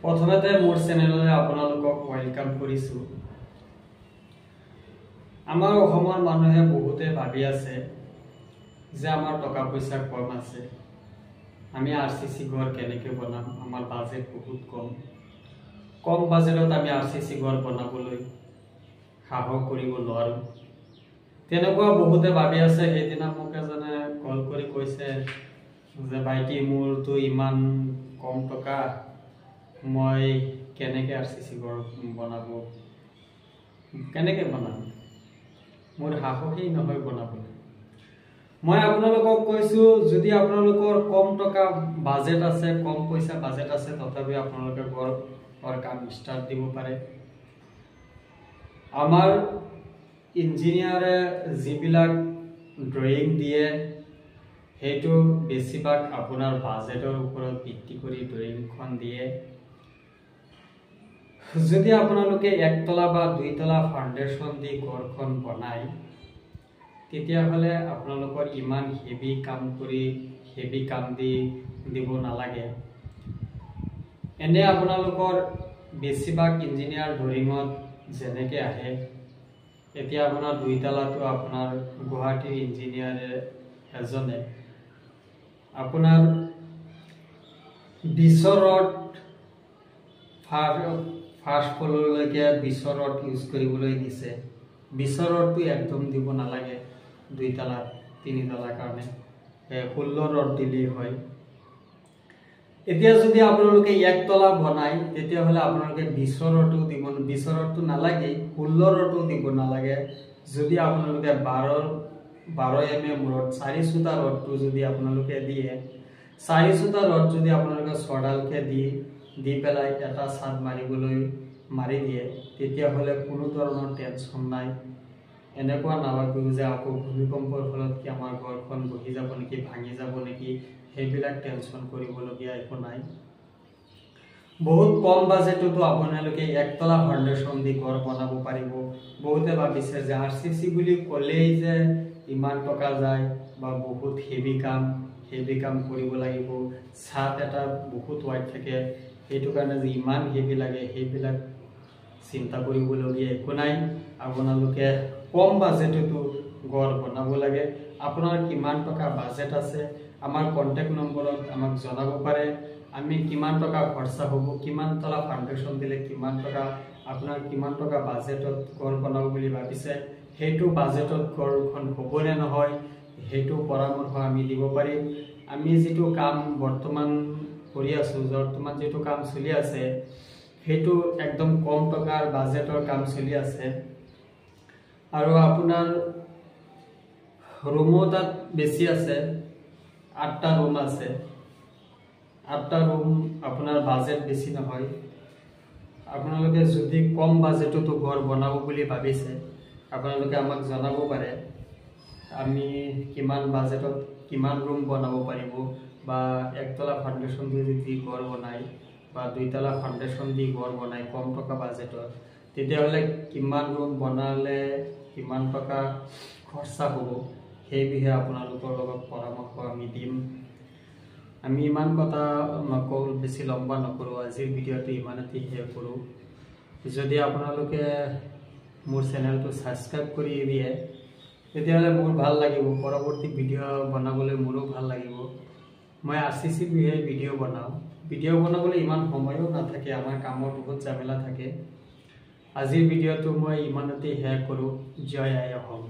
প্ৰথমতে মোৰ চেনেললৈ আপোনালোকক ওয়েলকাম কৰিছো। আমাৰ অসমৰ মানুহে বহুতে ভাবি আছে যে আমাৰ টকা পইচা কম আছে, আমি আৰসিসি ঘৰ কেনেকৈ বনাম, আমাৰ বাজেট বহুত কম বাজেটত আমি আৰসিসি ঘৰ বনাবলৈ সাহস কৰিব নোৱাৰো। তেনেকুৱা বহুতে ভাবি আছে। সেইদিনা মোক এজনে কল কৰি কৈছে যে ভাইটি মোৰতো ইমান কম টকা, মই কেনেকৈ আৰসিসি ঘৰ কেনেকৈ বনাম, মোৰ সাহসেই নহয় বনাবলৈ। মই আপোনালোকক কৈছো, যদি আপোনালোকৰ কম টকা বাজেট আছে, কম পইচা বাজেট আছে, তথাপি আপোনালোকে ঘৰৰ কাম ষ্টাৰ্ট দিব পাৰে। আমাৰ ইঞ্জিনিয়াৰে যিবিলাক ড্ৰয়িং দিয়ে সেইটো বেছিভাগ আপোনাৰ বাজেটৰ ওপৰত ভিত্তি কৰি ড্ৰয়িংখন দিয়ে। যদি আপোনালোকে একতলা বা দুইতলা ফাউণ্ডেশ্যন দি ঘৰখন বনায়, তেতিয়াহ'লে আপোনালোকৰ ইমান হেভি কাম দিব নালাগে। এনে আপোনালোকৰ বেছিভাগ ইঞ্জিনিয়াৰ ড্ৰয়িঙত যেনেকৈ আহে, এতিয়া আপোনাৰ দুইতলাটো আপোনাৰ গুৱাহাটীৰ ইঞ্জিনিয়াৰ এজনে আপোনাৰ 20 ৰড ফাৰ্ষ্ট ফ্ল'ৰলৈকে 20 ৰড ইউজ কৰিবলৈ দিছে। 20 ৰডটো একদম দিব নালাগে, দুইতলা তিনিতলাৰ কাৰণে 16 ৰড দিলেই হয়। এতিয়া যদি আপোনালোকে একতলা বনায়, তেতিয়াহ'লে আপোনালোকে 20 ৰডটো দিব, 20 ৰডটো নালাগে, 16 ৰডটো দিব নালাগে। যদি আপোনালোকে 12 mm ৰড 4 চুটা ৰডটো যদি আপোনালোকে দিয়ে, 4 চুটা ৰড যদি আপোনালোকে ছডালকে দি পেলাই এটা ছাদ মাৰি দিয়ে, তেতিয়াহ'লে কোনো ধৰণৰ টেনশ্যন নাই। এনেকুৱা নাভাবিব যে আকৌ ভূমিকম্পৰ ফলত কি আমাৰ ঘৰখন বহি যাব নেকি, ভাঙি যাব নেকি, সেইবিলাক টেনশ্যন কৰিবলগীয়া একো নাই। বহুত কম বাজেটতো আপোনালোকে একতলা ফাউণ্ডেশ্যন দি ঘৰ বনাব পাৰিব। বহুতে ভাবিছে যে আৰসিসি বুলি ক'লেই যে ইমান টকা যায় বা বহুত হেভি কাম কৰিব লাগিব, ছাদ এটা বহুত ৱাইড থাকে, সেইটো কাৰণে যে ইমান হেভি লাগে, সেইবিলাক চিন্তা কৰিবলগীয়া একো নাই। আপোনালোকে কম বাজেটতো ঘৰ বনাব লাগে। আপোনাৰ কিমান টকা বাজেট আছে আমাৰ কণ্টেক্ট নম্বৰত আমাক জনাব পাৰে। আমি কিমান টকা খৰচা হ'ব, কিমান তলা ফাউণ্ডেশ্যন দিলে কিমান টকা, আপোনাৰ কিমান টকা বাজেটত ঘৰ বনাব বুলি ভাবিছে, সেইটো বাজেটত ঘৰখন হ'বনে নহয়, সেইটো পৰামৰ্শ আমি দিব পাৰিম। আমি যিটো কাম বৰ্তমান কৰি আছোঁ, বৰ্তমান যিটো কাম চলি আছে, সেইটো একদম কম টকাৰ বাজেটৰ কাম চলি আছে। আৰু আপোনাৰ ৰুমো তাত বেছি আছে, 8টা ৰুম আছে। 8টা ৰুম আপোনাৰ বাজেট বেছি নহয়। আপোনালোকে যদি কম বাজেটতো ঘৰ বনাব বুলি ভাবিছে, আপোনালোকে আমাক জনাব পাৰে। আমি কিমান বাজেটত কিমান ৰুম বনাব পাৰিব, বা একতলা ফাউণ্ডেশ্যন দি যদি ঘৰ বনায় বা দুইতলা ফাউণ্ডেশ্যন দি ঘৰ বনায় কম টকা বাজেটত, তেতিয়াহ'লে কিমান ৰুম বনালে কিমান টকা খৰচা হ'ব, সেই বিষয়ে আপোনালোকৰ লগত পৰামৰ্শ আমি দিম। আমি ইমান কথা নকওঁ, বেছি লম্বা নকৰোঁ, আজিৰ ভিডিঅ'টো ইমানতে শেষ কৰোঁ। যদি আপোনালোকে মোৰ চেনেলটো ছাবস্ক্ৰাইব কৰি দিয়ে, তেতিয়াহ'লে মোৰ ভাল লাগিব, পৰৱৰ্তী ভিডিঅ' বনাবলৈ মোৰো ভাল লাগিব। মই আৰসিসি বিষয়ে ভিডিঅ' বনাবলৈ ইমান সময়ো নাথাকে, আমাৰ কামৰ বহুত ঝামেলা থাকে। আজিৰ ভিডিঅ'টো মই ইমানতে শেষ কৰোঁ। জয় আই অসম।